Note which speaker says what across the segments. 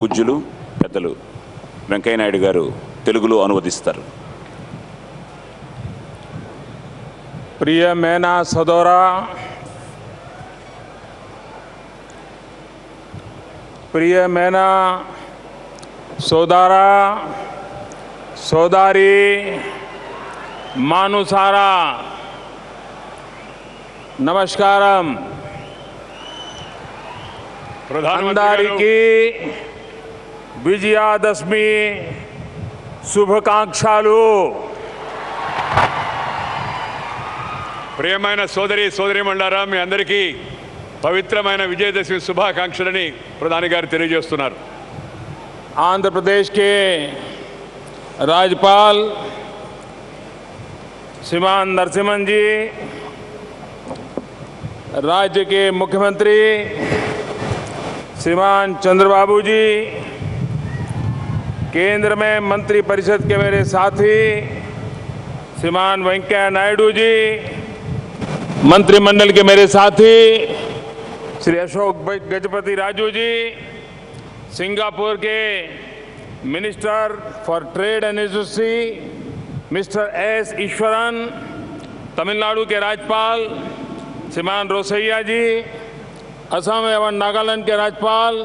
Speaker 1: పూజ్యులు పెద్దలు వెంకయ్య నాయుడు గారు తెలుగులో అనువదిస్తారు.
Speaker 2: प्रिय मैना सदोरा, प्रिय मैना सोदारा, सोदारी, मानुसारा, नमस्कारम. అందరికీ విజయదశమి శుభాకాంక్షలు.
Speaker 3: ప్రియమైన సోదరీమణులారా, మీ అందరికీ పవిత్రమైన విజయదశమి శుభాకాంక్షలని ప్రధాని గారు తెలియజేస్తున్నారు.
Speaker 2: आंध्र प्रदेश के राज्यपाल श्रीमान नरसिम्हन जी, राज्य के मुख्यमंत्री श्रीमान चंद्रबाबू जी, केंद्र में मंत्रिपरिषद के मेरे साथी श्रीमान वेंकैया नायडू जी, मंत्रिमंडल के मेरे साथी श्री अशोक गजपति राजू जी, सिंगापुर के minister for trade and industry mister S Eswaran, Tamil Nadu के राज्यपाल श्रीमान रोसैया जी, असम एवं नागालैंड के राज्यपाल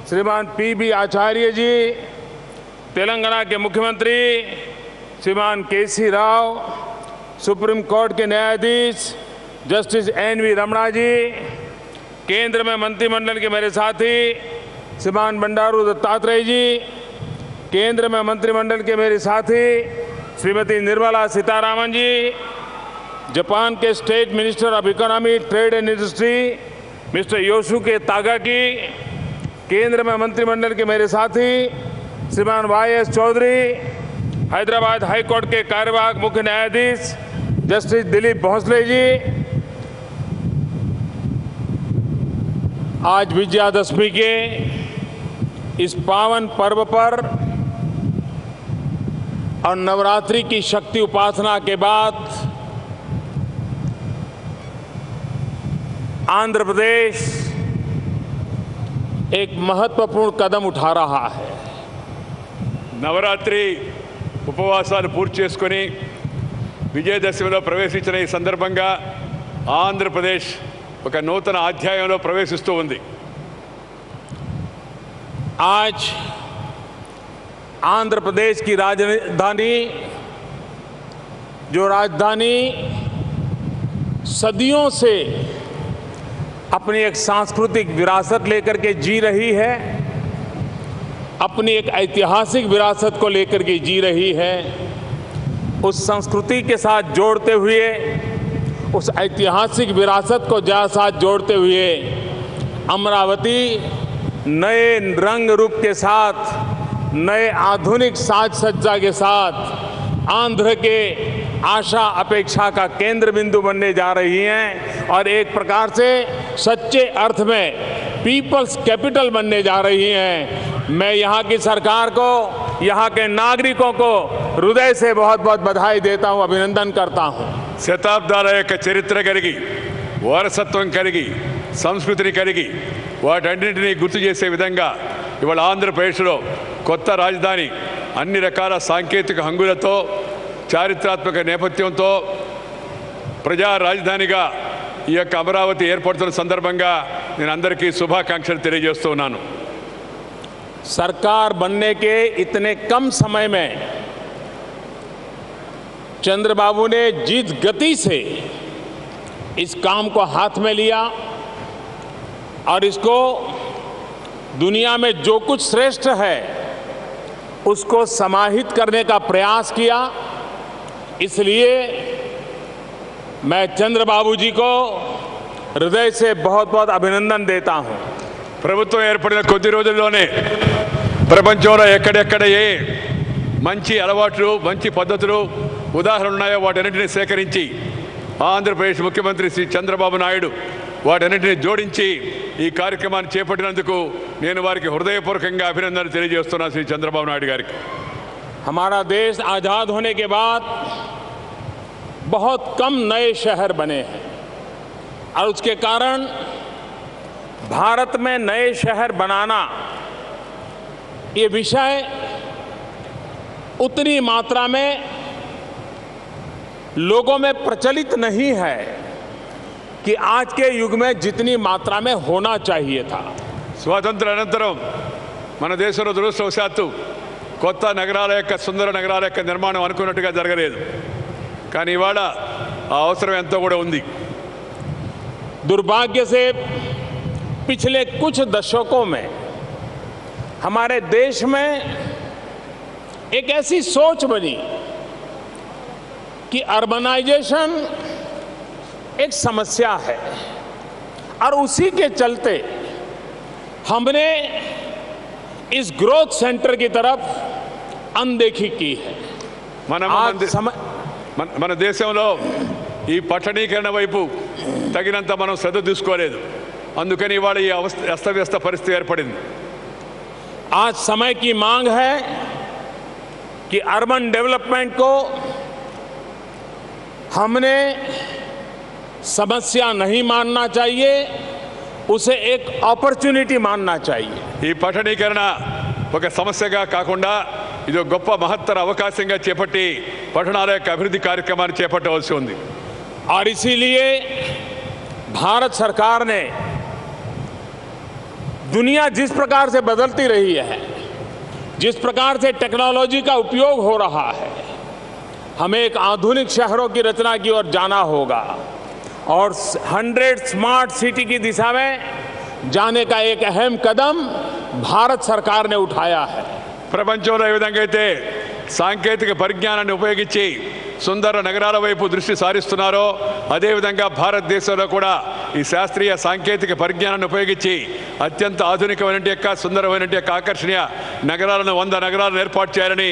Speaker 2: श्रीमान पी.बी. आचार्य जी, तेलंगाना के मुख्यमंत्री श्रीमान के.सी. राव, सुप्रीम कोर्ट के न्यायाधीश जस्टिस एन.वी. रमणा जी, केंद्र में मंत्रिमंडल के मेरे साथी श्रीमान बंडारू दत्तात्रेय जी, केंद्र में मंत्रिमंडल के मेरे साथी श्रीमती निर्मला सीतारामन जी, जापान के state minister of economy trade and industry mister Yosuke Takagi, केंद्र में मंत्रिमंडल के मेरे साथी Shriman Y S. Chowdary, Hyderabad high court के कार्यवाहक मुख्य न्यायाधीश जस्टिस दिलीप भोसले जी, आज विजयादशमी के इस पावन पर्व पर और नवरात्रि की शक्ति उपासना के बाद आंध्र प्रदेश एक महत्वपूर्ण कदम उठा रहा है.
Speaker 3: నవరాత్రి ఉపవాసాలు పూర్తి చేసుకొని విజయదశమిలో ప్రవేశించిన ఈ సందర్భంగా ఆంధ్రప్రదేశ్ ఒక నూతన అధ్యాయంలో ప్రవేశిస్తూ ఉంది.
Speaker 2: आज आंध्र प्रदेश की राजधानी, जो राजधानी सदियों से अपनी एक सांस्कृतिक विरासत लेकर के जी रही है, अपनी एक ऐतिहासिक विरासत को लेकर के जी रही है, उस संस्कृति के साथ जोड़ते हुए, उस ऐतिहासिक विरासत को साथ जोड़ते हुए अमरावती नए रंग रूप के साथ, नए आधुनिक साज सज्जा के साथ आंध्र के आशा अपेक्षा का केंद्र बिंदु बनने जा रही हैं और एक प्रकार से सच्चे अर्थ में पीपल्स कैपिटल बनने जा रही हैं. मैं यहाँ की सरकार को, यहाँ के नागरिकों को हृदय से बहुत बहुत बधाई देता हूँ, अभिनंदन करता हूँ.
Speaker 3: శతాబ్దాల యొక్క చరిత్ర కలిగి, వారసత్వం కలిగి, సంస్కృతిని కలిగి వాటన్నింటినీ గుర్తు చేసే విధంగా ఇవాళ ఆంధ్రప్రదేశ్లో కొత్త రాజధాని అన్ని రకాల సాంకేతిక హంగులతో, చారిత్రాత్మక నేపథ్యంతో ప్రజా రాజధానిగా ఈ యొక్క అమరావతి ఏర్పడుతున్న సందర్భంగా నేను అందరికీ శుభాకాంక్షలు తెలియజేస్తున్నాను.
Speaker 2: सरकार बनने के इतने कम समय में चंद्रबाबू ने जिस गति से इस काम को हाथ में लिया और इसको दुनिया में जो कुछ श्रेष्ठ है उसको समाहित करने का प्रयास किया, इसलिए मैं चंद्रबाबू जी को हृदय से बहुत बहुत अभिनंदन देता हूं.
Speaker 3: ప్రభుత్వం ఏర్పడిన కొద్ది రోజుల్లోనే ప్రపంచంలో ఎక్కడెక్కడ ఏ మంచి అలవాట్లు, మంచి పద్ధతులు, ఉదాహరణలు ఉన్నాయో వాటన్నింటినీ సేకరించి ఆంధ్రప్రదేశ్ ముఖ్యమంత్రి శ్రీ చంద్రబాబు నాయుడు వాటన్నింటినీ జోడించి ఈ కార్యక్రమాన్ని చేపట్టినందుకు నేను వారికి హృదయపూర్వకంగా అభినందనలు తెలియజేస్తున్నాను. శ్రీ చంద్రబాబు నాయుడు గారికి.
Speaker 2: हमारा देश आज़ाद होने के बाद बहुत कम नए शहर बने हैं और उसके कारण भारत में नए शहर बनाना ये विषय उतनी मात्रा में लोगों में प्रचलित नहीं है कि आज के युग में जितनी मात्रा में होना चाहिए था।
Speaker 3: స్వాతంత్ర అనంతరం మన దేశంలో దురదృష్టవశాత్తు కొత్త నగరాల యొక్క సుందర నగరాల యొక్క నిర్మాణం అనుకున్నట్టుగా జరగలేదు. కానీ ఇవాళ ఆ అవసరం ఎంతో కూడా ఉంది.
Speaker 2: दुर्भाग्य से पिछले कुछ दशकों में हमारे देश में एक ऐसी सोच बनी कि अर्बनाइजेशन एक समस्या है और उसी के चलते हमने इस ग्रोथ सेंटर की तरफ अनदेखी की है।
Speaker 3: మన దేశంలో ఈ పట్టణీకరణ వైపు తగినంత మనం శ్రద్ధ తీసుకోలేదు. అందుకని ఇవాళ ఈ అస్తవ్యస్త పరిస్థితి ఏర్పడింది.
Speaker 2: आज समय की मांग है कि अर्बन डेवलपमेंट को हमने समस्या नहीं मानना चाहिए, उसे एक अपॉर्चुनिटी मानना चाहिए।
Speaker 3: ఈ పట్టణీకరణ ఒక సమస్యగా కాకుండా ఇది ఒక గొప్ప మహత్తర అవకాశంగా చేపట్టి పట్టణాల యొక్క అభివృద్ధి కార్యక్రమాన్ని చేపట్టవలసి ఉంది.
Speaker 2: और इसीलिए भारत सरकार ने दुनिया जिस प्रकार से बदलती रही है, जिस प्रकार से टेक्नोलॉजी का उपयोग हो रहा है, हमें एक आधुनिक शहरों की रचना की ओर जाना होगा और 100 स्मार्ट सिटी की दिशा में जाने का एक अहम कदम भारत सरकार ने उठाया है।
Speaker 3: ప్రపంచంలో ఏ విధంగా అయితే సాంకేతిక పరిజ్ఞానాన్ని ఉపయోగించి సుందర నగరాల వైపు దృష్టి సారిస్తున్నారో అదేవిధంగా భారతదేశంలో కూడా ఈ శాస్త్రీయ సాంకేతిక పరిజ్ఞానాన్ని ఉపయోగించి అత్యంత ఆధునికమైన యొక్క సుందరమైన యొక్క ఆకర్షణీయ నగరాలను 100 నగరాలను ఏర్పాటు చేయాలని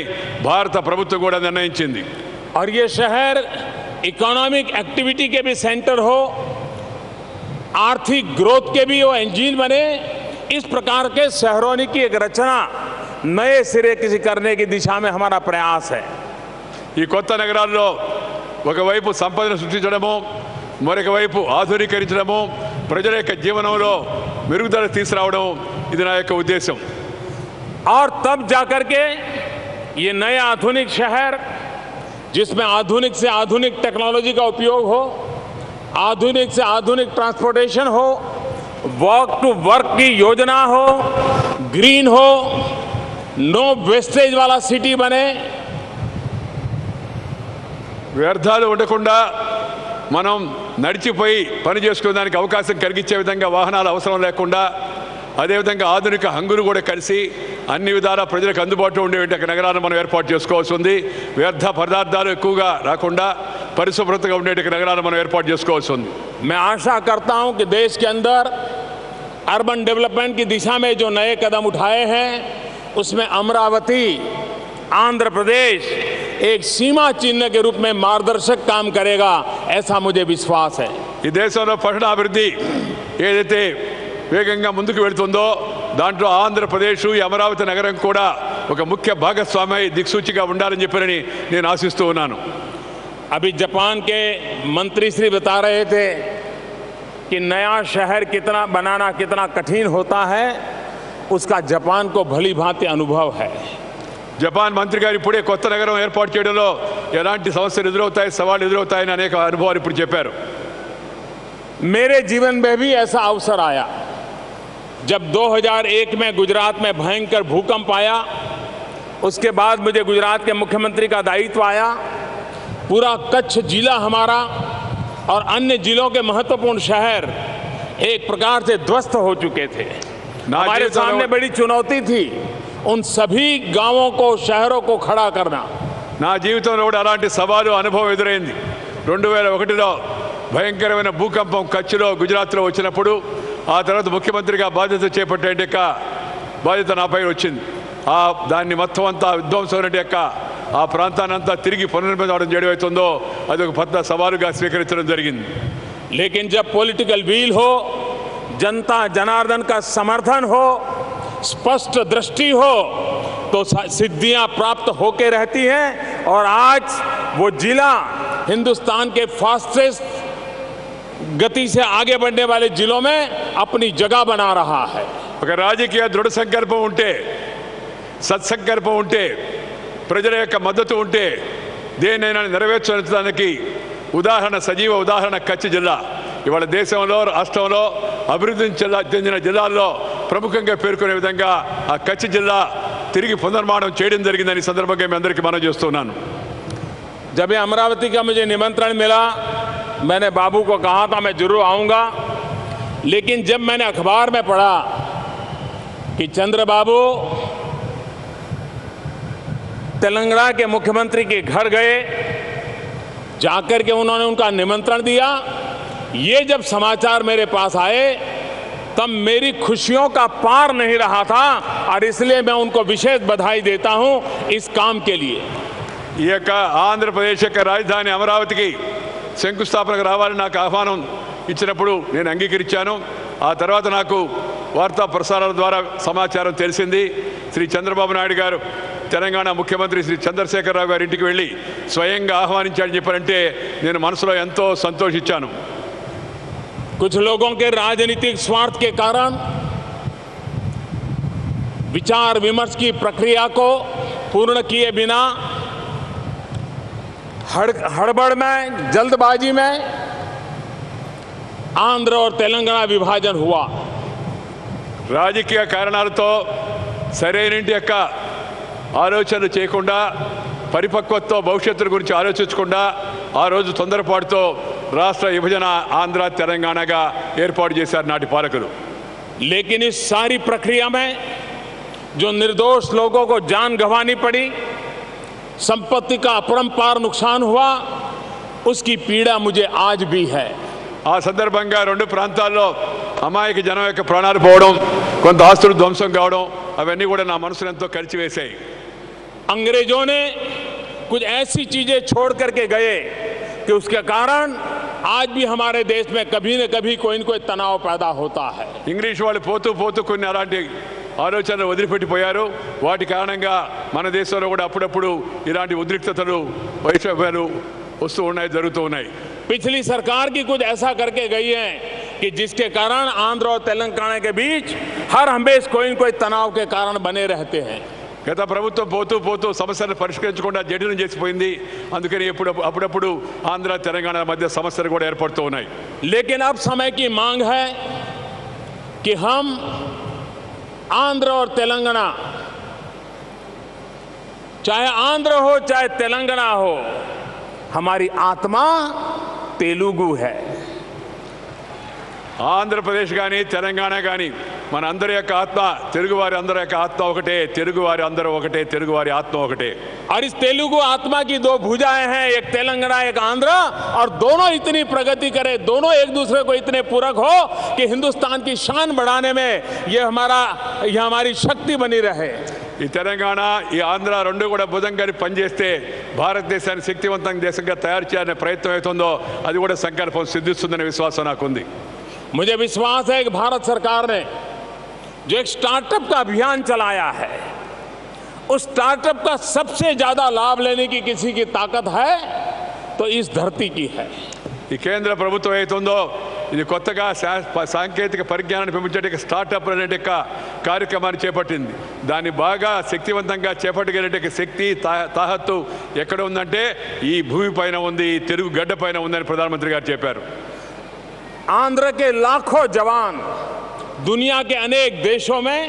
Speaker 3: భారత ప్రభుత్వం కూడా నిర్ణయించింది.
Speaker 2: और ये शहर इकोनॉमिक एक्टिविटी के भी सेंटर हो, आर्थिक ग्रोथ के भी वो इंजन बने, इस प्रकार के शहरों की एक रचना नए सिरे किसी करने की दिशा में हमारा प्रयास है।
Speaker 3: ఈ కొత్త నగరాల్లో ఒకవైపు సంపదను సృష్టించడము, మరొక వైపు ఆధునీకరించడము, ప్రజల యొక్క జీవనంలో మెరుగుదల తీసుకురావడం ఇది నా యొక్క ఉద్దేశం.
Speaker 2: और तब जाकर के ये नया आधुनिक शहर जिसमें आधुनिक से आधुनिक टेक्नोलॉजी का उपयोग हो, आधुनिक से आधुनिक ट्रांसपोर्टेशन हो, वॉक टू वर्क की योजना हो, ग्रीन हो, नो वेस्टेज वाला सिटी बने।
Speaker 3: వ్యర్థాలు ఉండకుండా మనం నడిచిపోయి పని చేసుకునేదానికి అవకాశం కలిగించే విధంగా వాహనాలు అవసరం లేకుండా అదేవిధంగా ఆధునిక హంగులు కూడా కలిసి అన్ని విధాల ప్రజలకు అందుబాటులో ఉండే నగరాలను మనం ఏర్పాటు చేసుకోవాల్సి ఉంది. వ్యర్థ పదార్థాలు ఎక్కువగా రాకుండా పరిశుభ్రతగా ఉండే నగరాలను మనం ఏర్పాటు చేసుకోవాల్సి ఉంది.
Speaker 2: मैं आशा करता हूं कि देश के अंदर अर्बन डेवलपमेंट की दिशा में जो नए कदम उठाए हैं उसमें अमरावती, आंध्र प्रदेश एक सीमा चिन्ह के रूप में मार्गदर्शक काम करेगा, ऐसा मुझे विश्वास है।
Speaker 3: ఈ దేశంలో పట్టణ అభివృద్ధి ఏదైతే వేగంగా ముందుకు వెళ్తుందో దాంట్లో ఆంధ్రప్రదేశ్ ఈ అమరావతి నగరం కూడా ఒక ముఖ్య భాగస్వామి దిక్సూచిగా ఉండాలని చెప్పని నేను ఆశిస్తూ ఉన్నాను.
Speaker 2: अभी जापान के मंत्री श्री बता रहे थे कि नया शहर कितना बनाना कितना कठिन होता है, उसका जापान को भली भांति अनुभव है।
Speaker 3: జపాన్ మంత్రి గారు ఇప్పుడే కొత్త నగరం ఏర్పాటు చేయడంలో ఎలాంటి సమస్యలు ఎదురవుతాయి, సవాళ్ళు ఎదురవుతాయని అనేక అనుభవాలు ఇప్పుడు చెప్పారు.
Speaker 2: मेरे जीवन में भी ऐसा अवसर आया जब 2001 में गुजरात में भयंकर भूकंप आया। उसके बाद मुझे गुजरात के मुख्यमंत्री का दायित्व आया। पूरा कच्छ जिला हमारा और अन्य जिलों के महत्वपूर्ण शहर एक प्रकार से ध्वस्त हो चुके थे। हमारे सामने बड़ी चुनौती थी उन सभी गांवों को, शहरों को खड़ा करना।
Speaker 3: నా జీవితంలో కూడా అలాంటి సవాలు అనుభవం ఎదురైంది. 2001లో భయంకరమైన భూకంపం కచ్లో గుజరాత్లో వచ్చినప్పుడు ఆ తర్వాత ముఖ్యమంత్రిగా బాధ్యత చేపట్టే బాధ్యత నాపై వచ్చింది. దాన్ని మొత్తం అంతా విధ్వంసం యొక్క ఆ ప్రాంతాన్ని అంతా తిరిగి పునర్నిర్మాణం చేయడం అవుతుందో అది ఒక పెద్ద సవాలుగా స్వీకరించడం జరిగింది.
Speaker 2: लेकिन जब पॉलिटिकल विल हो, जनता जनार्दन का समर्थन हो, स्पष्ट दृष्टि हो, तो सिद्धियां प्राप्त होके रहती हैं। और आज वो जिला हिंदुस्तान के फास्टेस्ट गति से आगे बढ़ने वाले जिलों में अपनी जगह बना रहा है।
Speaker 3: ఒక రాజకీయ దృఢ సంకల్పం ఉంటే సత్సంకల్పం ఉంటే, ప్రజల యొక్క మద్దతు ఉంటే దేన్నైనా నెరవేర్చడానికి ఉదాహరణ, సజీవ ఉదాహరణ కచ్ జిల్లా. ఇవాళ దేశంలో, రాష్ట్రంలో అభివృద్ధి చెందిన జిల్లాల్లో ప్రముఖంగా పేర్కొనే విధంగా ఆ కచ్ జిల్లా తిరిగి పునర్నిర్మాణం చేయడం జరిగిందని సందర్భంగా మీ అందరికీ మనం చేస్తున్నాను.
Speaker 2: जब ये अमरावती का मुझे निमंत्रण मिला, मैंने बाबू को कहा था मैं जरूर आऊंगा, लेकिन जब मैंने अखबार में पढ़ा कि चंद्रबाबू तेलंगाना के मुख्यमंत्री के घर गए, जाकर के उन्होंने उनका निमंत्रण दिया, ये जब समाचार मेरे पास आए तब मेरी खुशियों का पार नहीं रहा था, और इसलिए मैं उनको विशेष बधाई देता हूं इस काम के लिए.
Speaker 3: ఈ యొక్క ఆంధ్రప్రదేశ్ యొక్క రాజధాని అమరావతికి శంకుస్థాపనకు రావాలని నాకు ఆహ్వానం ఇచ్చినప్పుడు నేను అంగీకరించాను. ఆ తర్వాత నాకు వార్తా ప్రసారాల ద్వారా సమాచారం తెలిసింది. శ్రీ చంద్రబాబు నాయుడు గారు తెలంగాణ ముఖ్యమంత్రి శ్రీ చంద్రశేఖరరావు గారి ఇంటికి వెళ్ళి స్వయంగా ఆహ్వానించాడని చెప్పారంటే నేను మనసులో ఎంతో సంతోషించాను.
Speaker 2: कुछ लोगों के राजनीतिक स्वार्थ के कारण विचार विमर्श की प्रक्रिया को पूर्ण किए बिना हड़बड़ में, जल्दबाजी में आंध्र और तेलंगाना विभाजन हुआ.
Speaker 3: రాజకీయ కారణాలతో సరైనటి యొక్క ఆలోచనలు చేయకుండా, పరిపక్వతతో భవిష్యత్తు గురించి ఆలోచించకుండా ఆ రోజు తొందరపాటుతో రాష్ట్ర విభజన ఆంధ్ర తెలంగాణగా ఏర్పాటు చేశారు నాటి పాలకులు.
Speaker 2: लेकिन इस सारी प्रक्रिया में जो निर्दोष लोगों को जान गंवानी पड़ी, संपत्ति का अपरंपार नुकसान हुआ, उसकी पीड़ा मुझे आज भी है.
Speaker 3: ఆ సందర్భంగా రెండు ప్రాంతాల్లో అమాయక జనం యొక్క ప్రాణాలు పోవడం, కొంత ఆస్తులు ధ్వంసం కావడం, అవన్నీ కూడా నా మనసును ఎంతో కలిచివేశాయి.
Speaker 2: अंग्रेजों ने कुछ ऐसी चीजें छोड़ करके गए कि उसके कारण आज भी हमारे देश में कभी न कभी कोई न कोई तनाव पैदा होता है.
Speaker 3: ఇంగ్లీష్ వాళ్ళు పోతూ పోతూ కొన్ని అలాంటి ఆలోచనలు వదిలిపెట్టిపోయారు. వాటి కారణంగా మన దేశంలో కూడా అప్పుడప్పుడు ఇలాంటి ఉద్రిక్తతలు, వైషమ్యాలు వస్తూ ఉన్నాయి, జరుగుతూ ఉన్నాయి.
Speaker 2: पिछली सरकार की कुछ ऐसा करके गई है कि जिसके कारण आंध्र और तेलंगाना के बीच हर हमेशा कोई न कोई तनाव के कारण बने रहते हैं.
Speaker 3: గత ప్రభుత్వం పోతూ పోతూ సమస్యలను పరిష్కరించకుండా జటిలం చేసిపోయింది. అందుకని అప్పుడప్పుడు ఆంధ్ర తెలంగాణ మధ్య సమస్యలు కూడా ఏర్పడుతూ ఉన్నాయి.
Speaker 2: लेकिन अब समय की मांग है कि हम आंध्र और तेलंगाना, चाहे आंध्र हो चाहे तेलंगाना हो, हमारी आत्मा तेलुगु है.
Speaker 3: ఆంధ్రప్రదేశ్ కానీ తెలంగాణ కానీ మన అందరి యొక్క ఆత్మ, తెలుగువారి అందరి యొక్క ఆత్మ ఒకటే, తెలుగువారి అందరూ ఒకటే, తెలుగువారి ఆత్మ ఒకటే.
Speaker 2: और इस तेलुगु आत्मा की दो भुजाएं हैं, एक तेलंगाना एक आंध्र, और दोनों इतनी प्रगति करें, दोनों एक दूसरे को इतने पूरक हो कि हिंदुस्तान की शान बढ़ाने में ये हमारी शक्ति बनी रहे.
Speaker 3: ఈ తెలంగాణ, ఈ ఆంధ్ర రెండు కూడా బుధంగా పనిచేస్తే భారతదేశాన్ని శక్తివంతంగా దేశంగా తయారు చేయాలనే ప్రయత్నం అవుతుందో అది కూడా సంకల్పం సిద్ధిస్తుందనే విశ్వాసం నాకుంది.
Speaker 2: मुझे विश्वास है कि भारत सरकार ने जो एक स्टार्टअप का अभियान चलाया है, उस स्टार्टअप का सबसे ज्यादा लाभ लेने की किसी की ताकत है तो इस धरती की है.
Speaker 3: ఈ కేంద్ర ప్రభుత్వం ఏతుందో ఇది కొత్తగా సాంకేతిక పరిజ్ఞానాన్ని పెంచేట స్టార్టప్ అనే కార్యక్రమాన్ని చేపట్టింది. దాన్ని బాగా శక్తివంతంగా చేపట్టగలిగే శక్తి, తాహత్తు ఎక్కడ ఉందంటే ఈ భూమి పైన ఉంది, ఈ తెలుగు గడ్డ పైన ఉందని ప్రధానమంత్రి గారు చెప్పారు.
Speaker 2: आंध्र के लाखों जवान दुनिया के अनेक देशों में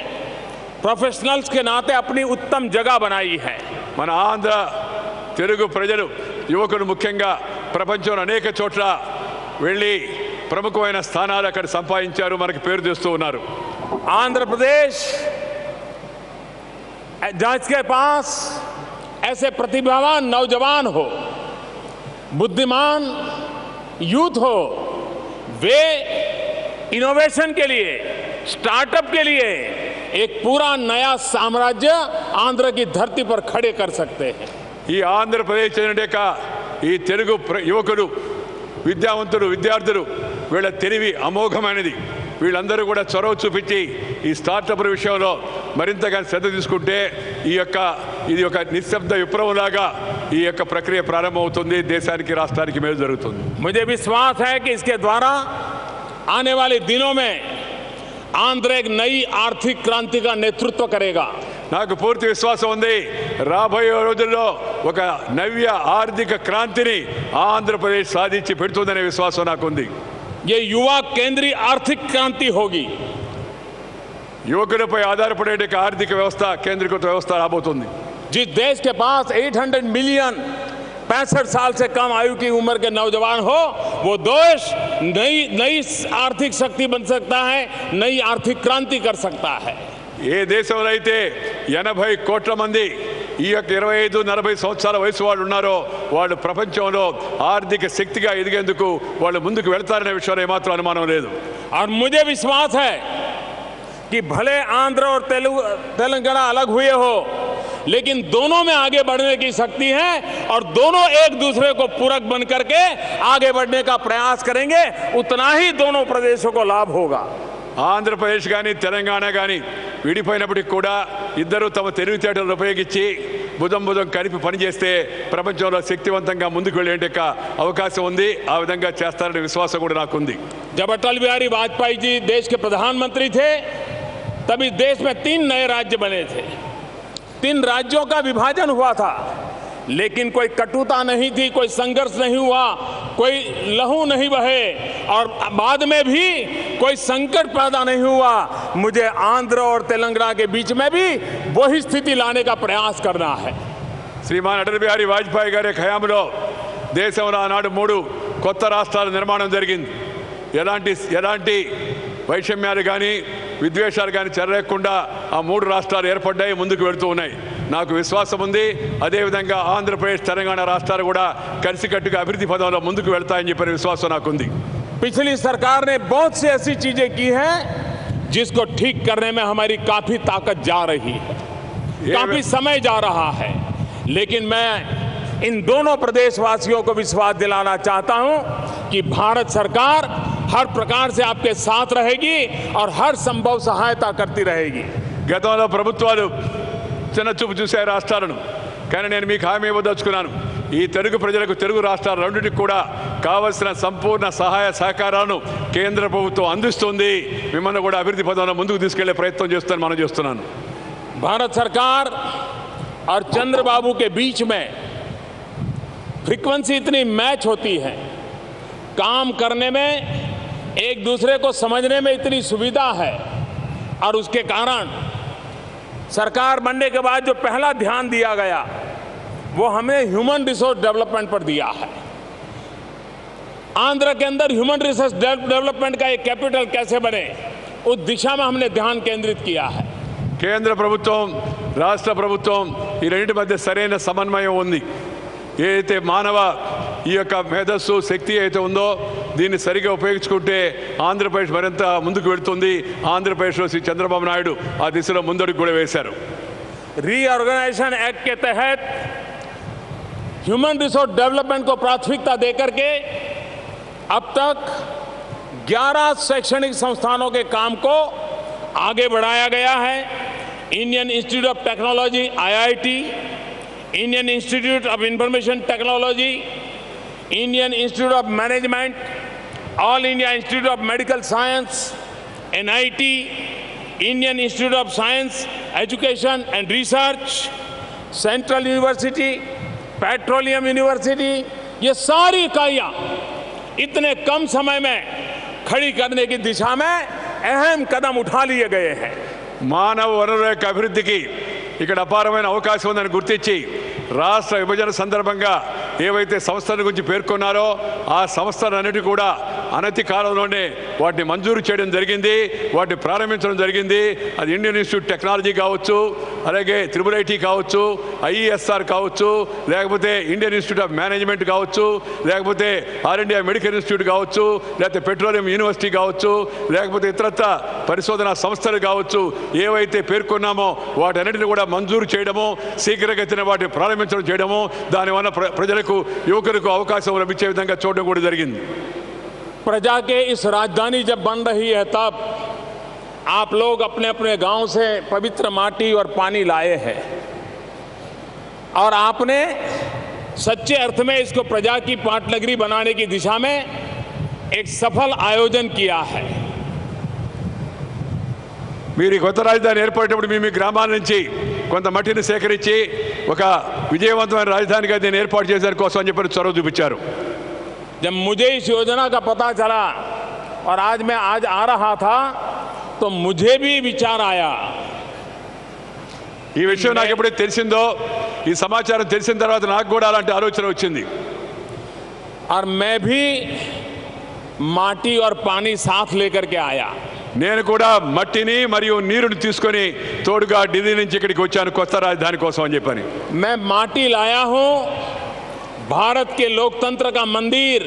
Speaker 2: प्रोफेशनल्स के नाते अपनी उत्तम जगह बनाई है.
Speaker 3: మన ఆంధ్ర తెలుగు ప్రజలు, యువకులు ముఖ్యంగా ప్రపంచంలో అనేక చోట్ల వెళ్ళి ప్రముఖమైన స్థానాలు అక్కడ సంపాదించారు, మనకి పేరు తెస్తూ ఉన్నారు.
Speaker 2: आंध्र प्रदेश जिसके पास ऐसे प्रतिभावान नौजवान हो, बुद्धिमान यूथ हो, वे इनोवेशन के लिए, स्टार्टअप के लिए एक पूरा नया साम्राज्य आंध्र की धरती पर खड़े कर सकते हैं.
Speaker 3: ఈ ఆంధ్రప్రదేశ్ చెందిన ఈ తెలుగు యువకులు, విద్యావంతులు, విద్యార్థులు, వీళ్ళ తెలివి అమోఘమైనది. వీళ్ళందరూ కూడా చొరవ చూపించి ఈ స్టార్టప్ల విషయంలో మరింతగా శ్రద్ధ తీసుకుంటే ఇది ఒక నిశ్శబ్ద విప్లవంలాగా ఈ యొక్క ప్రక్రియ ప్రారంభమవుతుంది. దేశానికి, రాష్ట్రానికి మేలు జరుగుతుంది.
Speaker 2: मुझे विश्वास है कि इसके द्वारा आने वाले दिनों में आंध्र एक नई आर्थिक क्रांति का नेतृत्व करेगा.
Speaker 3: నాకు పూర్తి విశ్వాసం ఉంది రాబోయే రోజుల్లో ఒక నవ్య ఆర్థిక క్రాంతిని ఆంధ్రప్రదేశ్ సాధించి పెడుతుందనే విశ్వాసం నాకు ఉంది.
Speaker 2: ये युवा केंद्रीय आर्थिक क्रांति होगी.
Speaker 3: యువకులపై ఆధారపడే ఆర్థిక వ్యవస్థ కేంద్రీకృత వ్యవస్థ రాబోతుంది.
Speaker 2: जिस देश के पास 800 मिलियन 65 साल से कम आयु की उम्र के नौजवान हो, वो देश नई आर्थिक शक्ति बन सकता है, नई आर्थिक क्रांति कर सकता है.
Speaker 3: ఏ దేశంలో అయితే 80 కోట్ల మంది ఈ యొక్క 25-40 సంవత్సరాల వయసు వాళ్ళు ఉన్నారో వాళ్ళు ప్రపంచంలో ఆర్థిక శక్తిగా ఎదిగేందుకు వాళ్ళు ముందుకు వెళ్తారనే విషయంలో ఏమాత్రం అనుమానం లేదు.
Speaker 2: और मुझे विश्वास है कि भले आंध्र और तेलंगाना अलग हुए हो, लेकिन दोनों में आगे बढ़ने की शक्ति है और दोनों एक दूसरे को पूरक बन करके आगे बढ़ने का प्रयास करेंगे. उतना ही दोनों प्रदेशों को लाभ होगा.
Speaker 3: ఆంధ్రప్రదేశ్ కానీ తెలంగాణ కానీ విడిపోయినప్పటికి కూడా ఇద్దరు తమ తెలివితేటలను ఉపయోగించి భుజం కలిపి పనిచేస్తే ప్రపంచంలో శక్తివంతంగా ముందుకు వెళ్ళే అవకాశం ఉంది. ఆ విధంగా చేస్తారనే విశ్వాసం కూడా నాకుంది.
Speaker 2: जब अटल बिहारी वाजपेयी जी देश के प्रधानमंत्री थे, तभी देश में 3 नए राज्य बने थे. 3 राज्यों का विभाजन हुआ था, लेकिन कोई कटुता नहीं थी, कोई संघर्ष नहीं हुआ, कोई लहू नहीं बहे और बाद में भी कोई संकट पैदा नहीं हुआ. मुझे आंध्र और तेलंगाना के बीच में भी वही स्थिति लाने का प्रयास करना है.
Speaker 3: శ్రీమాన్ అటల్ బిహారీ వాజ్పేయి గారి హయాంలో దేశంలో ఆనాడు 3 కొత్త రాష్ట్రాల నిర్మాణం జరిగింది. ఎలాంటి వైషమ్యాలు కానీ విద్వేషాలు కానీ చెరలేకుండా ఆ 3 రాష్ట్రాలు ఏర్పడ్డాయి, ముందుకు వెళుతూ ఉన్నాయి. నాకు విశ్వాసం ఉంది అదేవిధంగా ఆంధ్రప్రదేశ్ తెలంగాణ రాష్ట్రాలు కూడా కలిసికట్టుగా అభివృద్ధి పదంలో ముందుకు వెళ్తాయని చెప్పిన విశ్వాసం నాకుంది.
Speaker 2: पिछली सरकार ने बहुत सी ऐसी चीजें की हैं जिसको ठीक करने में हमारी काफी ताकत जा रही है, काफी समय जा रहा है. लेकिन मैं इन दोनों प्रदेशवासियों को विश्वास दिलाना चाहता हूं कि भारत सरकार हर प्रकार से आपके साथ रहेगी और हर संभव सहायता करती रहेगी.
Speaker 3: గతంలో ప్రభుత్వాలు చిన్నచూపు చూసే రాష్ట్రాలను, కానీ నేను మీకు హామీ ఇవ్వదలుచుకున్నాను ఈ తెలుగు ప్రజలకు తెలుగు రాష్ట్రాల రెండింటికి కూడా కావలసిన సంపూర్ణ సహాయ సహకారాలను కేంద్ర ప్రభుత్వం అందిస్తుంది. మిమ్మల్ని కూడా అభివృద్ధి పదంలో ముందుకు తీసుకెళ్లే ప్రయత్నం చేస్తాను మనం చేస్తున్నాను.
Speaker 2: भारत सरकार और चंद्रबाबू के बीच में फ्रीक्वेंसी इतनी मैच होती है, काम करने में एक दूसरे को समझने में इतनी सुविधा है और उसके कारण सरकार बनने के बाद जो पहला ध्यान दिया गया वो हमें ह्यूमन रिसोर्स डेवलपमेंट पर दिया है. आंध्र के अंदर ह्यूमन रिसोर्स डेवलपमेंट का एक कैपिटल कैसे बने, उस दिशा में हमने ध्यान केंद्रित किया है.
Speaker 3: కేంద్ర ప్రభుత్వం రాష్ట్ర ప్రభుత్వం ఈ రెండింటి మధ్య సరైన సమన్వయం ఉంది. ఏదైతే మానవ ఈ యొక్క మేధస్సు శక్తి అయితే ఉందో దీన్ని సరిగా ఉపయోగించుకుంటే ఆంధ్రప్రదేశ్ మరింత ముందుకు వెళుతుంది. ఆంధ్రప్రదేశ్లో శ్రీ చంద్రబాబు నాయుడు ఆ దిశలో ముందడుగు కూడా వేశారు.
Speaker 2: रीऑर्गेनाइजेशन एक्ट के तहत ह्यूमन रिसोर्स डेवलपमेंट को प्राथमिकता देकर के अब तक 11 शैक्षणिक संस्थानों के काम को आगे बढ़ाया गया है. Indian institute of technology IIT, Indian institute of information technology, Indian institute of management, all India institute of medical science NIT, Indian institute of science education and research, central university, petroleum university, ये सारी इकाइयाँ इतने कम समय में खड़ी करने की दिशा में अहम कदम उठा लिए गए हैं.
Speaker 3: మానవ వనరుల యొక్క అభివృద్ధికి ఇక్కడ అపారమైన అవకాశం ఉందని గుర్తించి రాష్ట్ర విభజన సందర్భంగా ఏవైతే సంస్థల గురించి పేర్కొన్నారో ఆ సంస్థలన్నిటి కూడా అనతి కాలంలోనే వాటిని మంజూరు చేయడం జరిగింది, వాటిని ప్రారంభించడం జరిగింది. అది ఇండియన్ ఇన్స్టిట్యూట్ టెక్నాలజీ కావచ్చు, అలాగే IIIT కావచ్చు, IESR కావచ్చు, లేకపోతే ఇండియన్ ఇన్స్టిట్యూట్ ఆఫ్ మేనేజ్మెంట్ కావచ్చు, లేకపోతే ఆల్ ఇండియా మెడికల్ ఇన్స్టిట్యూట్ కావచ్చు, లేకపోతే పెట్రోలియం యూనివర్సిటీ కావచ్చు, లేకపోతే ఇతరత్ర పరిశోధనా సంస్థలు కావచ్చు, ఏవైతే పేర్కొన్నామో వాటన్నిటిని కూడా మంజూరు చేయడము, శీఘ్రగతిన వాటిని ప్రారంభించడం చేయడము, దానివల్ల ప్రజలకు యువకులకు అవకాశం లభించే విధంగా చూడడం కూడా జరిగింది.
Speaker 2: प्रजा के इस राजधानी जब बन रही है तब आप लोग अपने अपने गांव से पवित्र माटी और पानी लाए हैं और आपने सच्चे अर्थ में इसको प्रजा की पाटनगरी बनाने की दिशा में एक सफल आयोजन किया है.
Speaker 3: మీరు కొత్త రాజధాని ఏర్పడేటప్పుడు మీ గ్రామాల నుంచి కొంత మట్టిని సేకరించి ఒక విజయవంతమైన రాజధానిగా దీన్ని ఏర్పాటు చేసే కోసం అని చెప్పి చొరవ చూపించారు.
Speaker 2: जब मुझे इस योजना का पता चला और आज मैं आ रहा था तो मुझे भी विचार आया.
Speaker 3: ఈ విషయం నాకు ఎప్పుడైతే తెలిసిందో, ఈ సమాచారం తెలిసిన తర్వాత నాకు కూడా అలాంటి ఆలోచన వచ్చింది.
Speaker 2: और मैं भी माटी और पानी साथ लेकर के आया.
Speaker 3: నేను కూడా మట్టిని మరియు నీరుని తీసుకొని తోడుగా ఢిల్లీ నుంచి ఇక్కడికి వచ్చాను కొత్త రాజధాని కోసం అని చెప్పని.
Speaker 2: मैं माटी लाया हूं, भारत के लोकतंत्र का मंदिर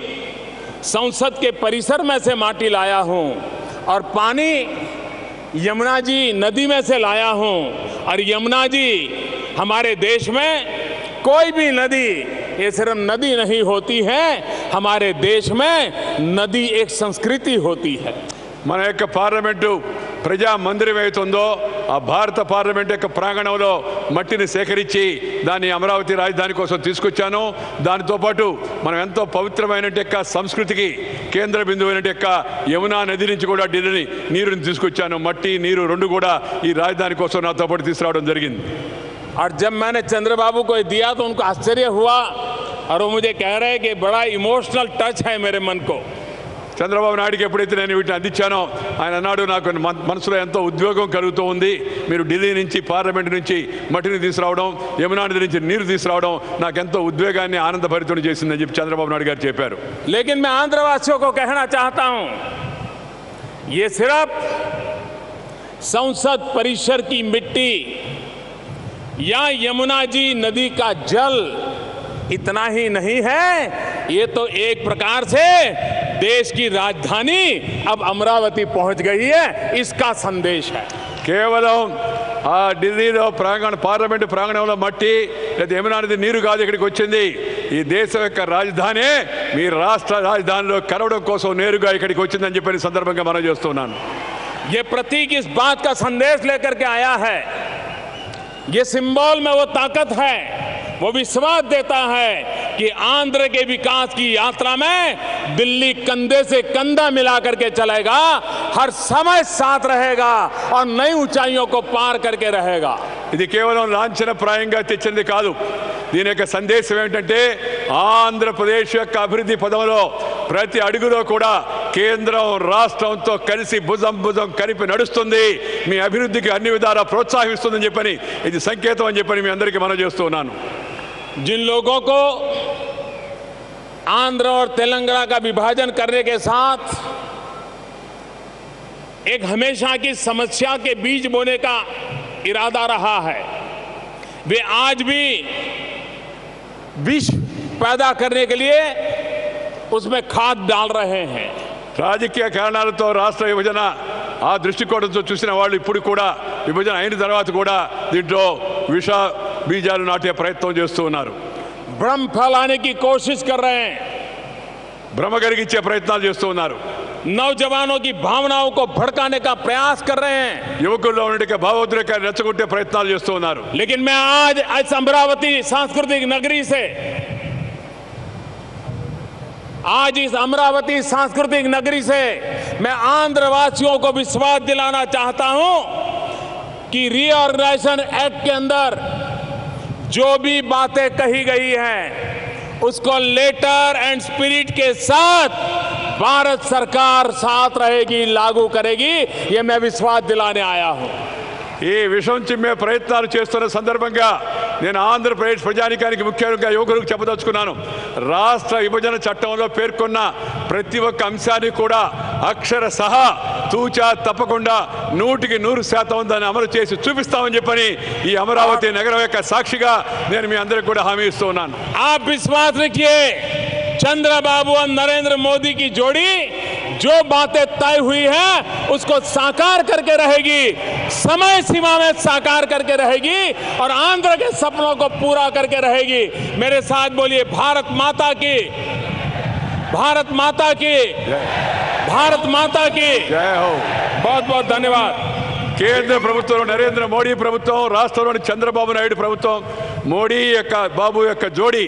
Speaker 2: संसद के परिसर में से माटी लाया हूं और पानी यमुना जी नदी में से लाया हूं. और यमुना जी हमारे देश में कोई भी नदी ये सिर्फ नदी नहीं होती है, हमारे देश में नदी एक संस्कृति होती है.
Speaker 3: మన యొక్క పార్లమెంటు ప్రజా మందిరం ఏతుందో ఆ భారత పార్లమెంట్ యొక్క ప్రాంగణంలో మట్టిని సేకరించి దాన్ని అమరావతి రాజధాని కోసం తీసుకొచ్చాను. దానితో పాటు మనం ఎంతో పవిత్రమైన యొక్క సంస్కృతికి కేంద్ర బిందువైన యొక్క యమునా నది నుంచి కూడా ఢిల్లీని నీరుని తీసుకొచ్చాను. మట్టి నీరు రెండు కూడా ఈ రాజధాని కోసం నాతో పాటు తీసుకురావడం జరిగింది.
Speaker 2: और जब मैंने चंद्रबाबू को दिया तो उनको आश्चर्य हुआ और वो मुझे कह रहे हैं कि बड़ा इमोशनल टच है मेरे मन को.
Speaker 3: చంద్రబాబు నాయుడుకి ఎప్పుడైతే నేను వీటిని అందించానో ఆయన అన్నాడు, నాకు మనసులో ఎంతో ఉద్వేగం కలుగుతూ ఉంది. మీరు ఢిల్లీ నుంచి పార్లమెంట్ నుంచి మట్టిని తీసుకురావడం, యమునా నది నుంచి నీరు తీసుకురావడం నాకెంతో ఉద్వేగాన్ని ఆనందభరితం చేసిందని చెప్పి చంద్రబాబు నాయుడు గారు చెప్పారు.
Speaker 2: लेकिन मैं आंध्रवासियों को कहना चाहता हूं, ये सिर्फ संसद परिसर की मिट्टी या यमुना जी नदी का जल इतना ही नहीं है, ये तो एक प्रकार से देश की राजधानी अब अमरावती पहुंच गई है, इसका संदेश है.
Speaker 3: కేవలం ఆ ఢిల్లీలో పార్లమెంటు ప్రాంగణంలో మట్టి లేదా యమునా నది నీరు కాదు ఇక్కడికి వచ్చింది. ఈ దేశం యొక్క రాజధాని మీ రాష్ట్ర రాజధానిలో కలవడం కోసం నేరుగా ఇక్కడికి వచ్చిందని చెప్పిన సందర్భంగా మనం చేస్తున్నాను.
Speaker 2: ये प्रतीक इस बात का संदेश लेकर के आया है, ये सिंबल में वो ताकत है, वो विश्वास देता है कि आंध्र के विकास की यात्रा में दिल्ली कंधे से कंधा मिला करके चलेगा, हर समय साथ रहेगा और नई ऊंचाइयों को पार करके रहेगा.
Speaker 3: ఇది కేవలం లాంఛనప్రాయంగా తెచ్చింది కాదు. దీని యొక్క సందేశం ఏమిటంటే ఆంధ్రప్రదేశ్ యొక్క అభివృద్ధి పదంలో ప్రతి అడుగులో కూడా కేంద్రం రాష్ట్రంతో కలిసి భుజం భుజం కలిపి నడుస్తుంది, మీ అభివృద్ధికి అన్ని విధాలా ప్రోత్సహిస్తుందని చెప్పని ఇది సంకేతం అని చెప్పని మీ అందరికీ మనం చేస్తున్నాను.
Speaker 2: जिन लोगों को आंध्र और तेलंगाना का विभाजन करने के साथ एक हमेशा की समस्या के बीज बोने का इरादा रहा है, वे आज भी विष पैदा करने के लिए उसमें खाद डाल रहे हैं.
Speaker 3: రాజకీయ కారణాలతో రాష్ట్ర విభజన ఆ దృష్టికోణంతో చూసిన వాళ్ళు ఇప్పుడు కూడా విభజన అయిన తర్వాత కూడా దీంట్లో విష బీజాలు నాటే ప్రయత్నం చేస్తూ ఉన్నారు.
Speaker 2: भ्रम फैलाने की कोशिश कर रहे हैं,
Speaker 3: భ్రమ కలిగించే ప్రయత్నాలు చేస్తూ ఉన్నారు.
Speaker 2: नौजवानों की भावनाओं को भड़काने का प्रयास कर रहे हैं.
Speaker 3: యువకుల్లో ఉండే భావోద్రేకాన్ని రెచ్చగొట్టే ప్రయత్నాలు చేస్తూ ఉన్నారు.
Speaker 2: लेकिन मैं आज अमरावती सांस्कृतिक नगरी से आज इस अमरावती सांस्कृतिक नगरी से मैं आंध्रवासियों को विश्वास दिलाना चाहता हूं कि रीऑर्गेनाइजेशन एक्ट के अंदर जो भी बातें कही गई हैं उसको लेटर एंड स्पिरिट के साथ भारत सरकार साथ रहेगी, लागू करेगी, ये मैं विश्वास दिलाने आया हूं.
Speaker 3: ఈ విషం చిమ్మే ప్రయత్నాలు చేస్తున్న సందర్భంగా నేను ఆంధ్రప్రదేశ్ ప్రజానికానికి ముఖ్యంగా యువకులకు చెప్పదలుచుకున్నాను. రాష్ట్ర విభజన చట్టంలో పేర్కొన్న ప్రతి ఒక్క అంశాన్ని కూడా అక్షర సహా తూచా తప్పకుండా 100% దాన్ని అమలు చేసి చూపిస్తామని చెప్పని ఈ అమరావతి నగరం యొక్క సాక్షిగా నేను మీ అందరికీ కూడా హామీ ఇస్తూ ఉన్నాను.
Speaker 2: आप विश्वास रखिए, चंद्रबाबू और नरेंद्र मोदी की जोड़ी जो बातें तय हुई है उसको साकार करके रहेगी, समय सीमा में साकार करके रहेगी और आंध्र के सपनों को पूरा करके रहेगी. मेरे साथ बोलिए, भारत माता की, भारत माता की, भारत माता की
Speaker 3: జై హో.
Speaker 2: बहुत बहुत धन्यवाद.
Speaker 3: కేంద్ర ప్రభుత్వంలో నరేంద్ర మోడీ ప్రభుత్వం, రాష్ట్రంలోని చంద్రబాబు నాయుడు ప్రభుత్వం, మోడీ యొక్క బాబు యొక్క జోడీ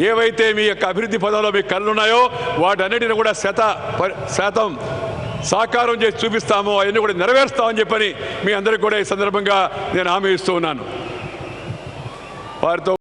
Speaker 3: ఏవైతే మీ యొక్క అభివృద్ధి పదంలో మీ కళ్ళున్నాయో వాటన్నిటిని కూడా శాతం సాకారం చేసి చూపిస్తాము, అవన్నీ కూడా నెరవేరుస్తామని చెప్పని మీ అందరికీ కూడా ఈ సందర్భంగా నేను హామీ ఇస్తూ ఉన్నాను. వారితో